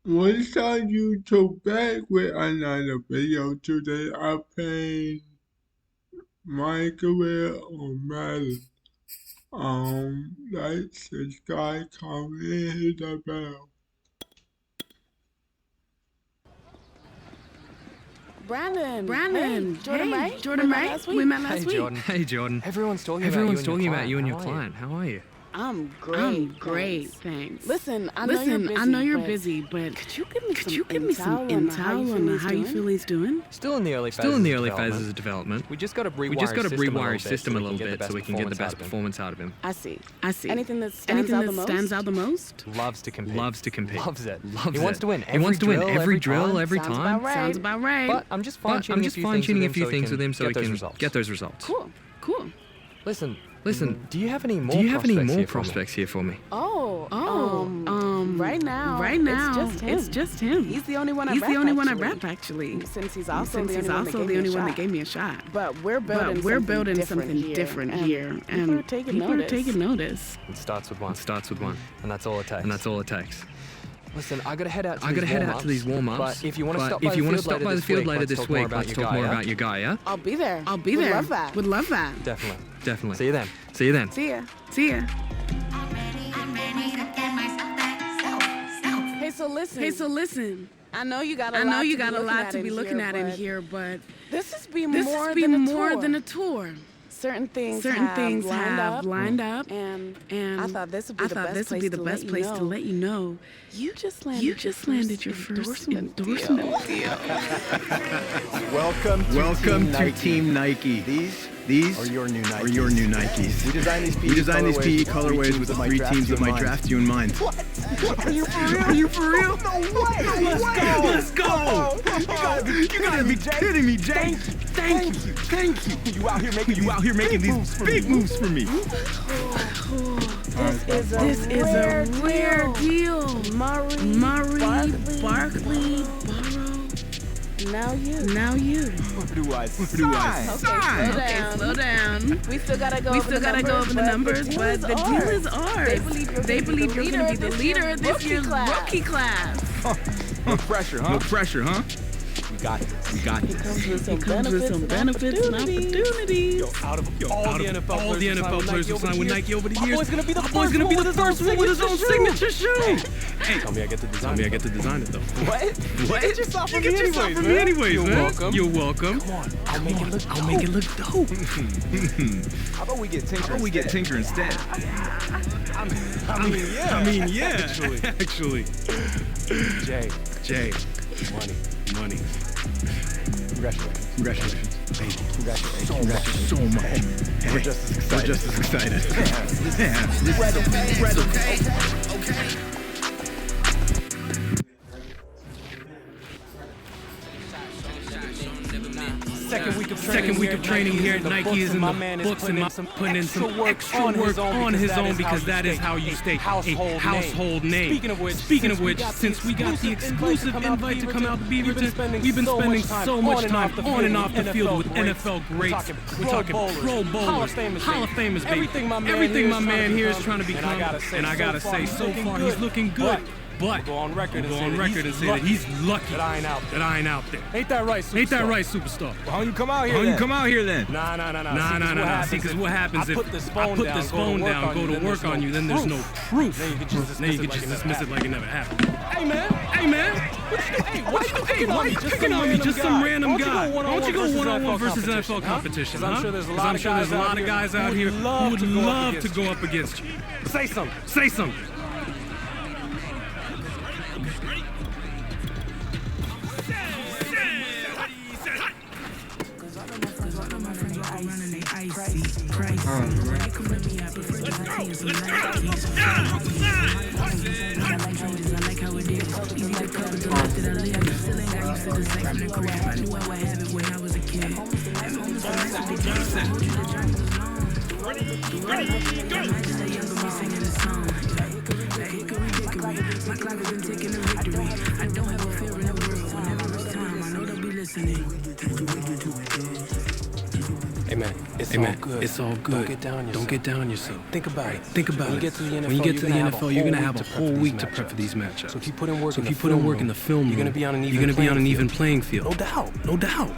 What's on YouTube back with another video today? I'm playing Minecraft on Madden. Like, subscribe, comment, hit the bell. Brandon, Jordan, right? Jordan, right? We met last week. Jordan. Hey, Jordan. Everyone's talking about you and your client. How are you? I'm great, thanks. Listen, I know you're busy, but could you give me some intel on how you feel he's doing? Still in the early phases of development. We just got to rewire his system a little bit so we can get the best performance out of him. I see. Anything that stands out the most? Loves to compete. Loves it. He wants to win. He wants to win every drill, every time. Sounds about right. But I'm just fine-tuning a few things with him so he can get those results. Cool. Listen, do you have any more prospects here for me? Right now, it's just him. He's the only one I rap, actually. Since he's also the only one that gave me a shot. But we're building something different here, and people are taking notice. It starts with one. And that's all it takes. Listen, I gotta head out to these warm-ups. But if you want to stop by the field later this week, let's talk more about your guy, yeah? I'll be there. Would love that. Definitely. See you then. See ya. Hey, so listen. I know you got a lot to be looking at in here, but this is more than a tour. Certain things have lined up, and I thought this would be the best place to let you know. You just landed your first endorsement deal. Welcome to Team Nike. These are your new Nikes. We designed these PE colorways with the three teams that might draft you in mind. What? Are you for real? No way! Let's go! You gotta be kidding me, Jay! Thank you! You out here making these big moves for me. This is a rare deal. Murray, Barkley, Now you. Where do I sign? Okay, slow down. We still gotta go over the numbers, but the deal is ours. They believe you're gonna be the leader of this year's rookie class. No pressure, huh? We got this. It comes with some benefits and opportunities. Out of all the NFL players who signed with Nike over the years, my boy's gonna be the first one with his own signature shoe. Hey, tell me I get to design it though. What? You get your stuff from me anyways, man. You're welcome. Come on, I'll make it look dope. How about we get Tinker instead? I mean, yeah. Actually. Jay. Money. Congratulations. Thank you. Congratulations. So much. Hey, We're just as excited. Okay. Second week of training here at Nike is in the books, and putting in some extra work on his own because that is how you stay a household name. Speaking of which, since we got the exclusive invite to come out to Beaverton, we've been spending so much time on and off the field with NFL greats. We're talking pro bowlers, Hall of Famers, baby. Everything my man here is trying to become, and I gotta say, so far he's looking good. But we'll go on record and say that he's lucky that I ain't out there. Ain't that right, superstar? Well, how you come out here then? Nah. See, because what happens if I put this phone down, go to work on you, then there's no proof. Then you can just dismiss it like it never happened. Hey, man. Why you picking on me? Just some random guy. Why don't you go one-on-one versus NFL competition, huh? Because I'm sure there's a lot of guys out here who would love to go up against you. Say something. Hey man, it's Hey man, it's all good. Don't get down on yourself. Think about it. When you get to the NFL, you're gonna have a whole week to prep for these matchups. So if you put in work in the film room, you're gonna be on an even playing field. No doubt.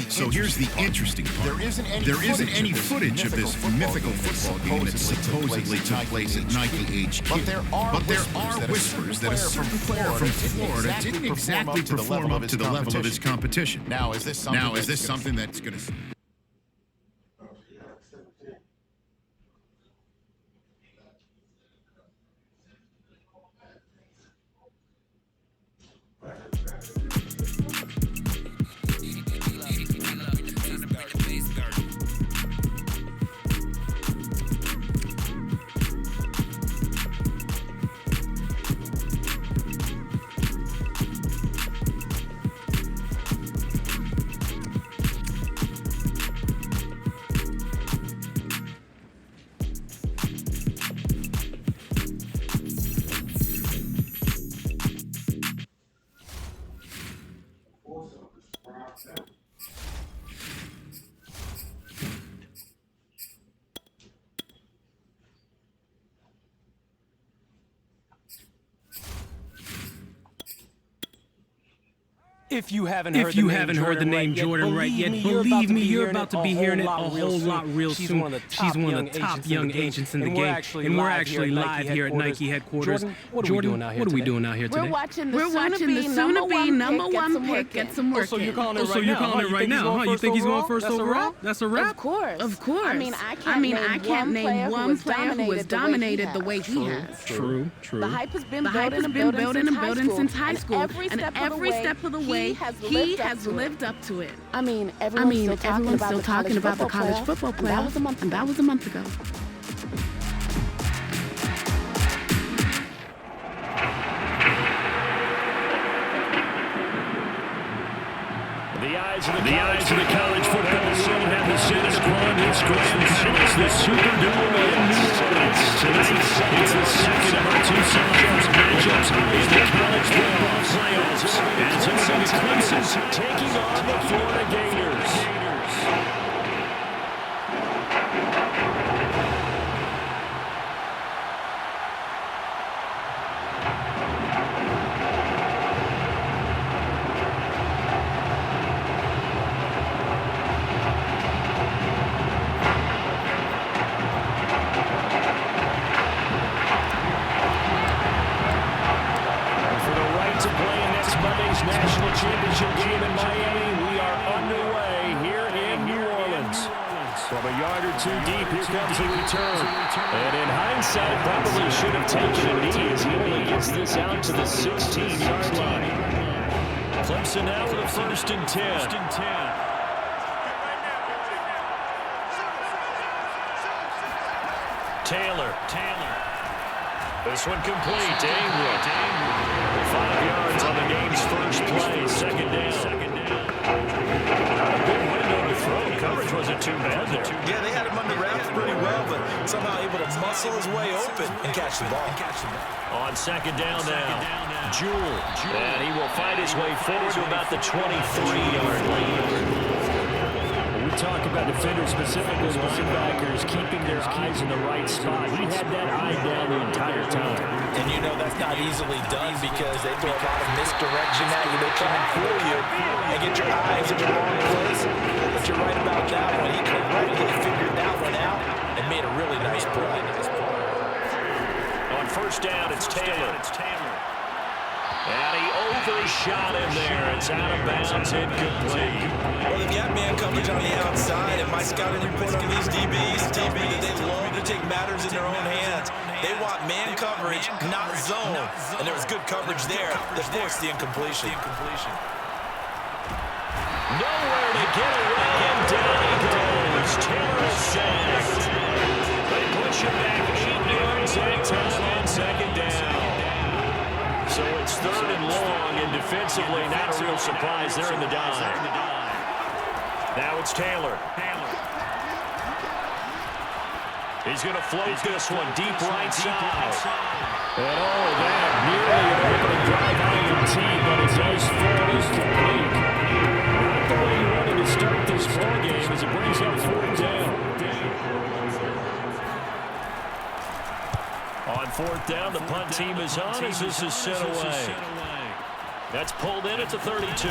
So here's the interesting part. There isn't any footage of this mythical football game that supposedly took place at Nike HQ. But there are whispers that a certain player from Florida didn't exactly perform up to the level of his competition. Now, is this something that's going to... If you haven't heard the name Jordan right yet, believe me, you're about to be hearing it a whole lot real soon. She's one of the top young agents in the game, and we're actually live here at Nike headquarters. Jordan, what are we doing out here today? We're watching the soon-to-be number one pick get some work. So you're calling it right now, huh? You think he's going first overall? That's a wrap? Of course. I can't name one player who has dominated the way he has. True. The hype has been building and building since high school, and every step of the way, he has lived up to it. Everyone's still talking about the college football player, and that was a month ago. The eyes of the college football world have the centered upon its grand palace, the Superdome in New Orleans. Tonight, it's the second of our two self-jumps matchups in the college football playoffs. As it's the Clemson taking on the Florida Gators. National championship game in Miami. We are underway here in New Orleans. From a yard or two deep, here comes the return. And in hindsight, probably should have taken a knee as he only gets this out to the 16-yard line. Clemson now with a 1st and 10. Taylor. This one complete to Ingram. 5 yards on the game's first play, second down. Not a big window to throw. Coverage wasn't too bad there. Yeah, they had him under wraps pretty well, but somehow able to muscle his way open and catch the ball. On second down now, Jewell. And he will fight his way forward to about the 23-yard line. We talk about defenders, specifically linebackers, keeping their eyes in the right spot. He had that eye down the entire time. And you know that's not easily done because they throw a lot of misdirection at you. They try and fool you and get your eyes in the wrong place. But you're right about that one. He correctly figured that one out and made a really nice play. On first down, it's Taylor. And he overshot him there. It's out of bounds, incomplete. Well, they've got man coverage on the outside, and my scouting report on these DBs tells me that they love to take matters in their own hands. They want man coverage, not zone. And there was good coverage there that forced the incompletion. Nowhere to get away, and down he goes. Taylor is sacked. They push him back 8 yards and time on second down. So it's 3rd and long, and defensively, not a real surprise. They're in the dime. Now it's Taylor. He's going to float this one deep right side. And that nearly an opening drive INT, but it does fall incomplete. Not the way you wanted to start this ball game as it brings up 4th down. On 4th down, the punt team is on as this is sent away. That's pulled in at the 32.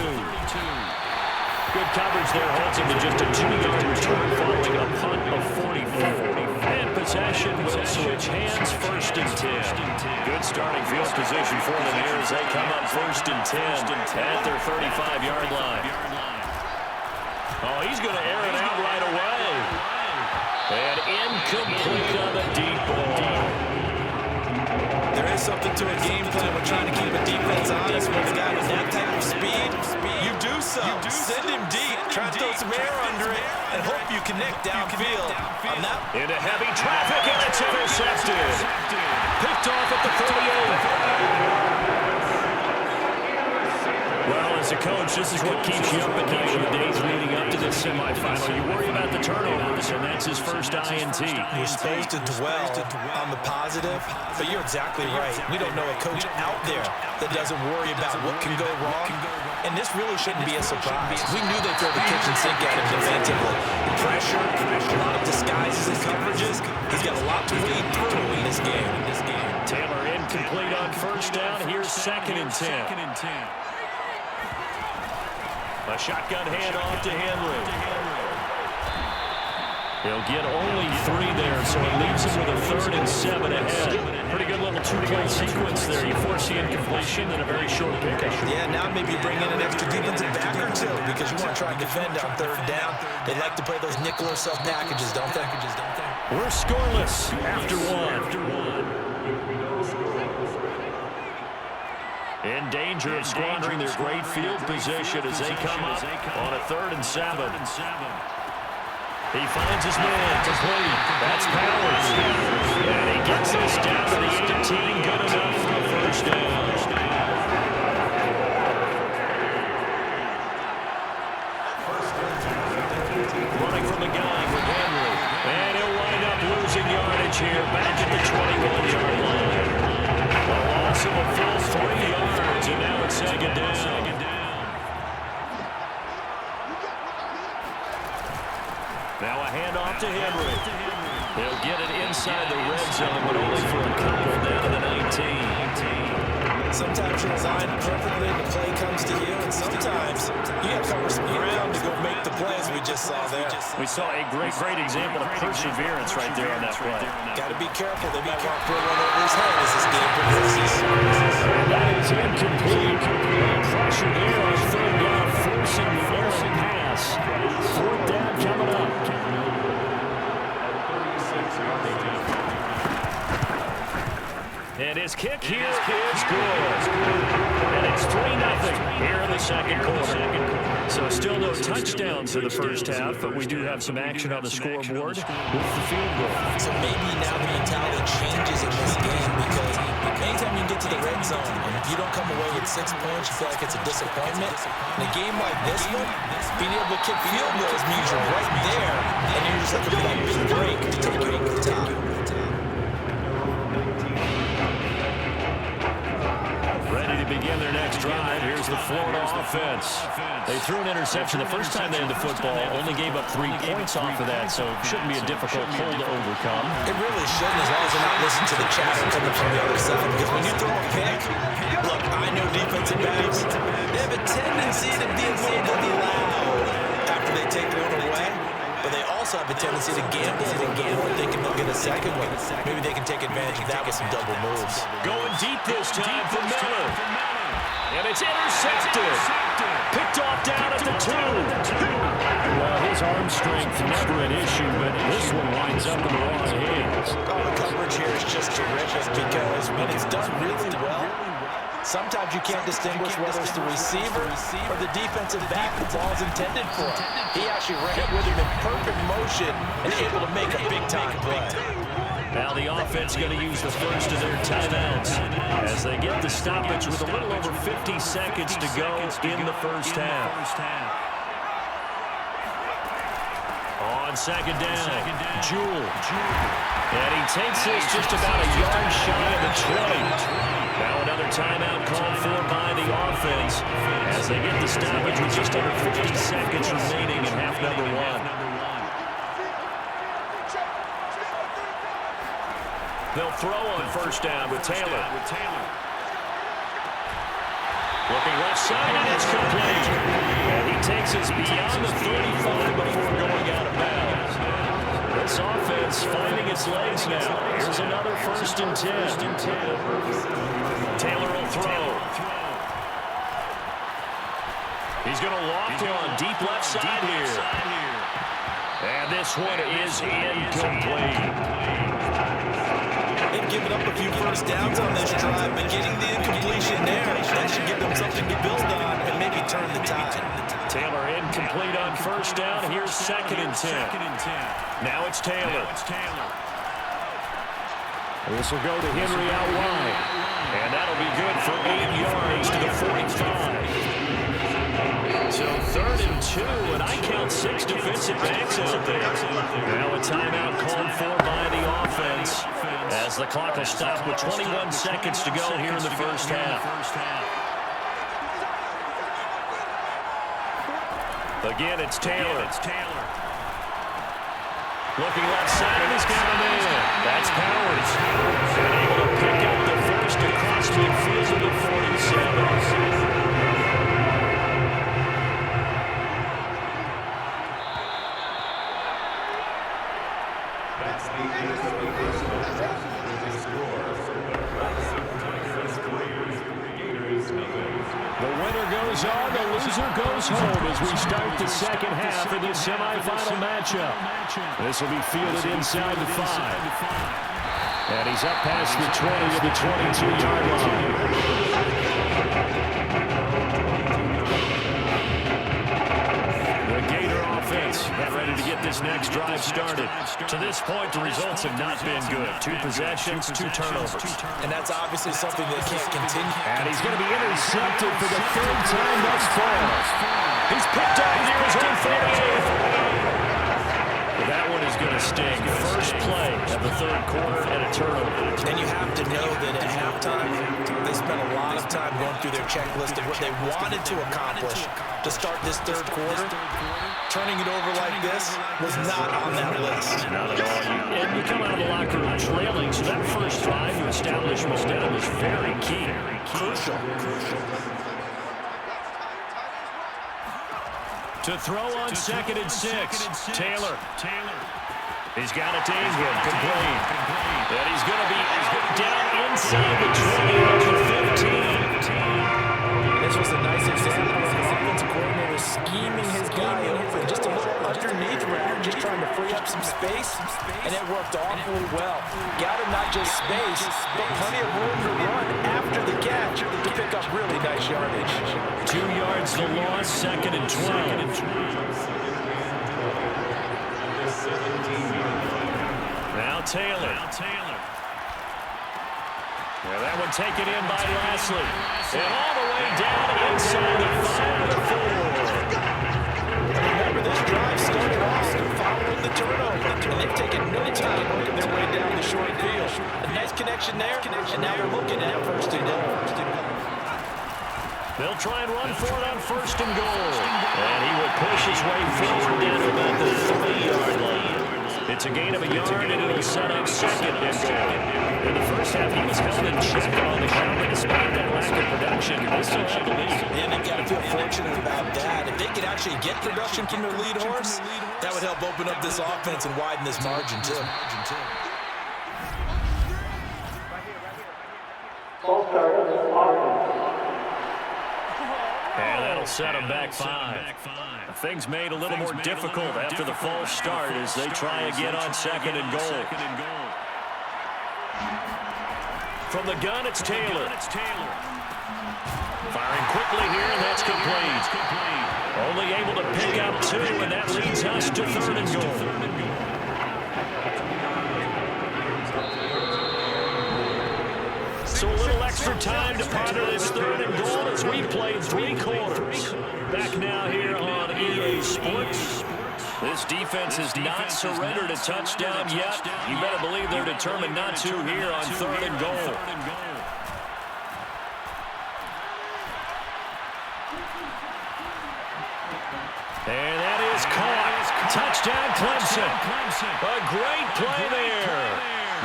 Good coverage there, holds him to just a 2-yard return following a punt of 44. And possession will switch hands, 1st and 10. Good starting field position for them here as they come up 1st and 10 at their 35-yard line. Oh, he's going to air it out right away. And incomplete on the deep ball. There is something to a game plan. We're trying to keep a defense honest with a guy with that type of speed. You do so. Send him deep. Try to throw some air under it and hope you connect downfield. Into heavy traffic, and it's intercepted. Picked off at the 38. Well, as a coach, this is what keeps you up at night in the days leading up to this semifinal. You worry about the turnovers, and that's his first INT. You're supposed to dwell on the positive, but you're exactly right. We don't know a coach out there that doesn't worry about what can go wrong, and this really shouldn't be a surprise. We knew they'd throw the kitchen sink at him defensively. Pressure, a lot of disguises and coverages. He's got a lot to wade through in this game. Taylor incomplete on 1st down. Here's 2nd and 10. A shotgun handoff to Henry. He'll get only 3 there, so it leaves him with a 3rd and 7 ahead. Pretty good little 2-play sequence there. You force the incompletion and a very short pickup. Yeah, now maybe bring in an extra defensive back or 2 because you want to try and defend on 3rd down. They like to play those nickel or sub packages, don't they? We're scoreless after 1. In danger of squandering their great field position as they come up on a 3rd and 7. He finds his man complete. That's Powers. And he gets this down to the 18. Good enough for a 1st down. Running from the gun with Henry. And he'll wind up losing yardage here back at the 21-yard line. A loss of a full 3 yards, and now it's 2nd down. Now a handoff to Henry. He'll get it inside the red zone, but only for a couple down to the 19. Sometimes you're designed perfectly, the play comes to you, and sometimes you got to cover some ground to go make the plays we just saw there. We saw a great example of perseverance right there on that play. Got to be careful. They might want to throw one over his head as this game progresses. That is incomplete. Pressure there on 3rd down, forcing the errant pass. 4th down coming up. And his kick here is good. And it's 3-0 here in the 2nd quarter. So still no touchdowns in the 1st half, but we do have some action on the scoreboard with the field goal. So maybe now the mentality changes in this game because anytime you get to the red zone, and if you don't come away with 6 points, you feel like it's a disappointment. In a game like this one, being able to kick field goals means you're right there, and you're just looking for that big break to take you over the top. Ready to begin their next drive. Here's the Florida offense. They threw an interception the first time they had the football, only gave up 3 points off of that, so it shouldn't be a difficult hole to overcome. It really shouldn't, as long as they're not listening to the chatter coming from the other side, because when you throw a pick, look, I know defensive backs, they have a tendency to be a little bit loud after they take one away, but they also have a tendency to gamble thinking they'll get a second one. Maybe they can take advantage of that with some double moves. Going deep this time for Miller. And it's intercepted. Picked off down at the 2. Well, his arm strength never an issue, but this one winds up in the wrong hands. Oh, the coverage here is just terrific because when it's done really well, sometimes you can't distinguish whether it's the receiver or the defensive back the ball's intended for. He actually ran with him in perfect motion and able to make a big-time play. Now the offense going to use the first of their timeouts as they get the stoppage with a little over 50 seconds to go in the 1st half. On on second down. Jewell. And he takes this just about a yard shy of the 20. Now another timeout called for by the offense as they get the stoppage with just under 50 seconds remaining in half number one. They'll throw on first down with Taylor. Looking left side, and it's complete. And he takes us beyond the 35 before going out of bounds. This offense finding its legs now. Here's another 1st and 10. Taylor will throw. He's going to loft one deep left side here. And this one is incomplete. They've given up a few first downs on this drive, but getting the incompletion there, that should give them something to build on and maybe turn the tide. Taylor incomplete on first down. Here's 2nd and 10. Now it's Taylor. This will go to Henry out wide. And that'll be good for 8 yards to the 45. So 3rd and 2, and I count 6 defensive backs out there. Now a timeout called for by the offense as the clock will stop with 21 seconds to go here in the first half. Again, it's Taylor. Looking left side, and he's got him in. That's Powers. And able to pick up the first across midfield to the 47. The winner goes on, the loser goes home as we start the second half of this semifinal matchup. This will be fielded inside the 5. And he's up past the 20 to the 22-yard line. The Gator offense got ready to get this next drive started. To this point, the results have not been good. 2 possessions, 2 turnovers. And that's obviously something that can't continue. And he's going to be intercepted for the 3rd time thus far. He's picked up near his own 48. That one is going to sting. First play of the 3rd quarter and a turnover. And you have to know that at halftime, they spent a lot of time going through their checklist of what they wanted to accomplish to start this 3rd quarter. Turning it over like this was not on that list. Not at all. And you come out of the locker room trailing, so that first drive to establish momentum is very key. Crucial. To throw on 2nd and 6. Taylor. He's got it to Ingram. Complete. And he's going to be out down inside the 20 to 15. This was a nice example of the offensive coordinator scheming his guy over just a little underneath route, just trying to free up some space, and it worked awfully well. Got him not just space, but plenty of room to run after the catch to pick up really nice yardage. 2 yards to loss, 2nd and 12. Now Taylor. Yeah, that one taken in by Lashley. And all the way down inside the 5 to 4. Remember, this drive started off following the turnover, and they've taken no time working their way down the short field. A nice connection there, and now they're looking at 1st and goal. They'll try and run for it on 1st and goal. And he will push his way forward down to about the 3-yard line. It's a gain of a yard, and it'll set up 2nd and goal. In the first half, he was held in check on the ground despite that lack of production. This is the lead. And they've got to feel fortunate about that. If they could actually get production from their lead horse, that would help open up this offense and widen this margin, too. And that'll set them back 5. Things made a little more difficult after the false start as they try again on 2nd and goal. From the gun, it's Taylor. Firing quickly here, and that's complete. Only able to pick up 2, and that leads us to 3rd and goal. So a little extra time to ponder this 3rd and goal as we played 3 quarters. Back now here on EA Sports. This defense has not surrendered a touchdown yet. You better believe they're determined not to here on 3rd and goal. And that is caught. Touchdown, Clemson. A great play there.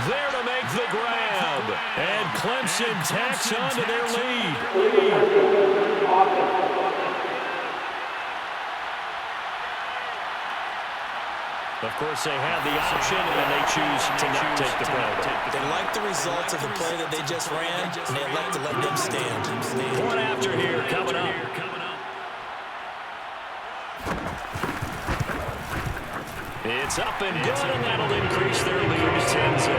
There to make the grab. And Clemson tacks on to their lead. Of course, they have the option, and they choose to not take the penalty. They like the results of the play that they just ran, and they elect to let them stand. Point after here, coming up. It's up and good, and that'll increase their lead to 10-6.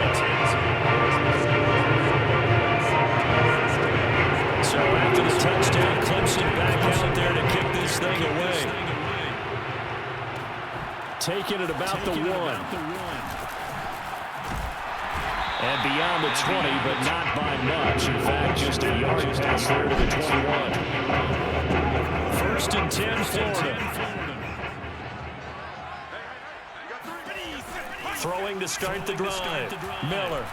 So after the touchdown, Clemson back out there to kick this thing away. Taking it about the 1. And beyond the 20, but not by much. In fact, just a yard pass there to the 21. 1st and 10, Florida. Throwing to start the drive. Miller.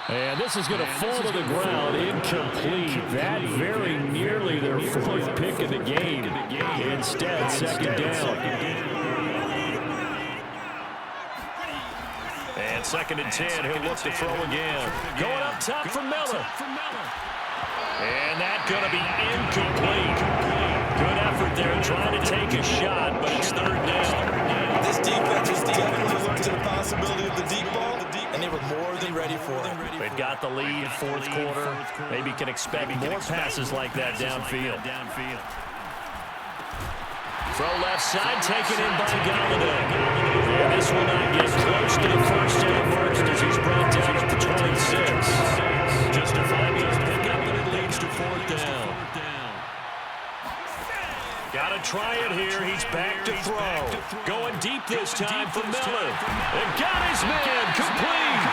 And this is going to fall to the ground. Incomplete. That very nearly their 4th pick of the game. Instead, 2nd down. And 2nd and 10, he'll look to throw again. Going up top for Miller. And that's going to be incomplete. Good effort there trying to take a shot, but it's 3rd down. This defense was definitely alert to the possibility of the deep ball, and they were more than ready for it. They've got the lead, 4th quarter. Maybe can expect more passes like that downfield. Throw left side, taken in by Galladay. And this will not get close to the 1st down marker as he's brought down at the 26. Just a 5-yard pickup, and it leads to 4th down. Got to try it here. He's back to throw. Going deep this time for Miller. And got his man complete.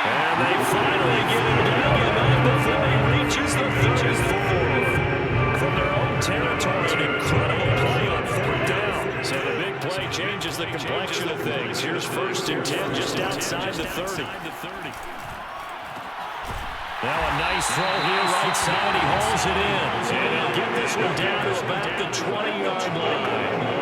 And they finally get him down before he reaches the 34. From their own territory, an incredible play on 4th down. So the big play changes the complexion of things. Here's 1st and 10 just outside the 30. Now a nice throw here, right side. He hauls it in. And he'll get this one down to about the 20-yard line.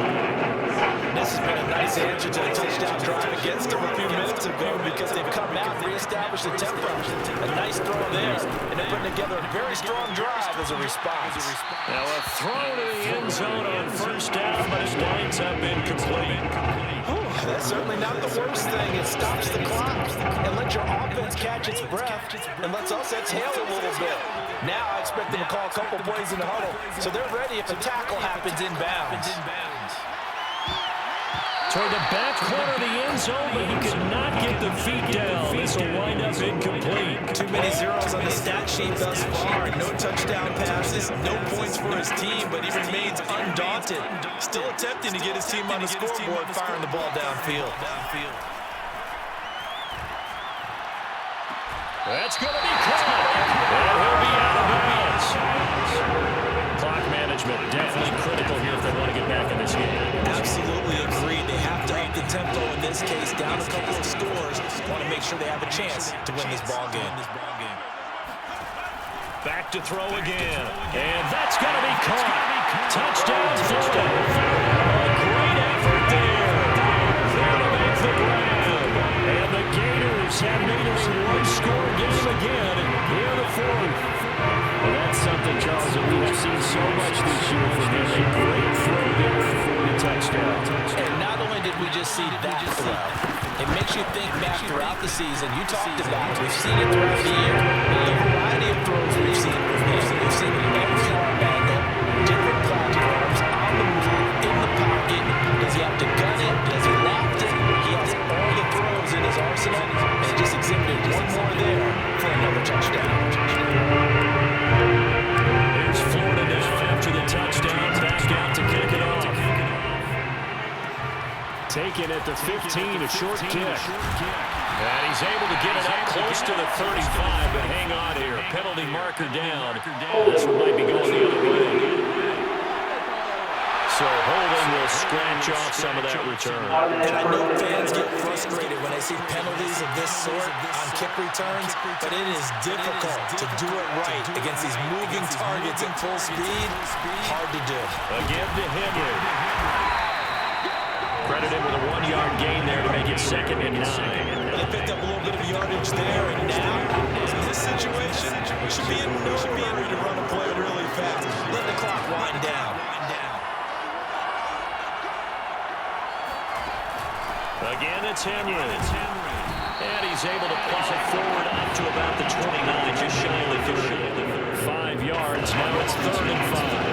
This has been a nice answer to the touchdown drive against them a few minutes ago because they've come out and reestablished the tempo. A nice throw there, and they're putting together a very strong drive as a response. Now a throw to the end zone on 1st down, but it winds up incomplete. That's certainly not the worst thing. It stops the clock and lets your offense catch its breath and lets us exhale a little bit. Now I expect them to call a couple plays in the huddle, so they're ready if a tackle happens inbounds. Toward the back corner of the end zone, but he could not get the feet down. This will wind up incomplete. Too many zeros on the stat sheet thus far. No touchdown passes, no points for his team, but he remains undaunted. Still attempting to get his team on the scoreboard, firing the ball downfield. That's going to be caught. And he'll be out of bounds. Clock management definitely critical here if they want to get back in this game. Absolutely agreed. They have to up the tempo in this case, down a couple of scores. Want to make sure they have a chance to win this ball game. Back to throw again. And that's going to be caught. Touchdown, Florida. A great effort there. There to make the grab. And the Gators have made it a one-score game again here in the 4th. Well, that's something, Charles, that we have seen so much this year from him. A great throw there for the touchdown. And not only did we just see that throw, it makes you think back throughout the season. You talked about it. We've seen it throughout the year. The variety of throws we've seen from him. We've seen every arm angle, different platforms, on the move, in the pocket. Does he have to gun it? Does he loft it? He has all the throws in his arsenal, and he just exhibited one more there for another touchdown. Here's Florida now after the touchdown. Back out to kick it off. Taken at the 15, a short kick. And he's able to get it up close to the 35, but hang on here. Penalty marker down. This one might be going the other way. So holding will scratch scratch off some of that return. And I know fans get frustrated when they see penalties of this sort on kick returns, but it is difficult to do it right against these moving targets at full speed. Hard to do. Again to Henry. Credited with a 1-yard gain there to make it 2nd and 9. They picked up a little bit of yardage there, and now, in this situation, should be in no hurry to run a play really fast. Let the clock wind down. Again, it's Henry. And he's able to plow forward up to about the 29, just shy of the 30. 5 yards, now it's 3rd and 5.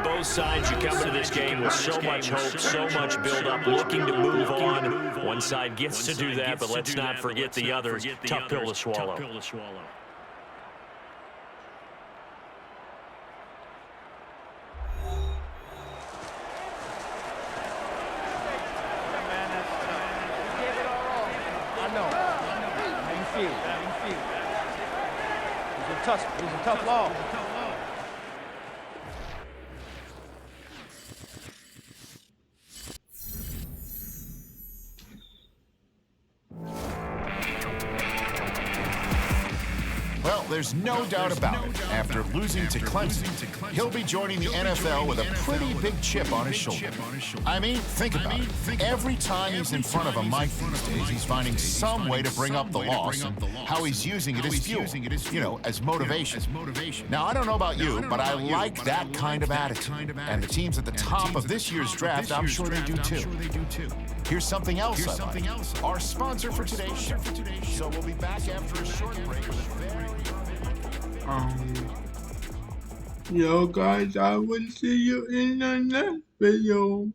Both sides, you come to this game with so much hope, so much build-up, looking to move on. One side gets to do that, but let's not forget the others. Tough pill to swallow. It was a tough loss. Well, there's no doubt about it. After losing to Clemson, he'll be joining the NFL with a pretty big chip on his shoulder. I mean, think about it. Every time he's in front of a mic these days, he's finding some way to bring up the loss and how he's using it as fuel, you know, as motivation. Now, I don't know about you, but I like that kind of attitude. And the teams at the top of this year's draft, I'm sure they do too. Here's something else I like. Our sponsor for today's show. So we'll be back after a short break with a very... Yo guys, I will see you in the next video.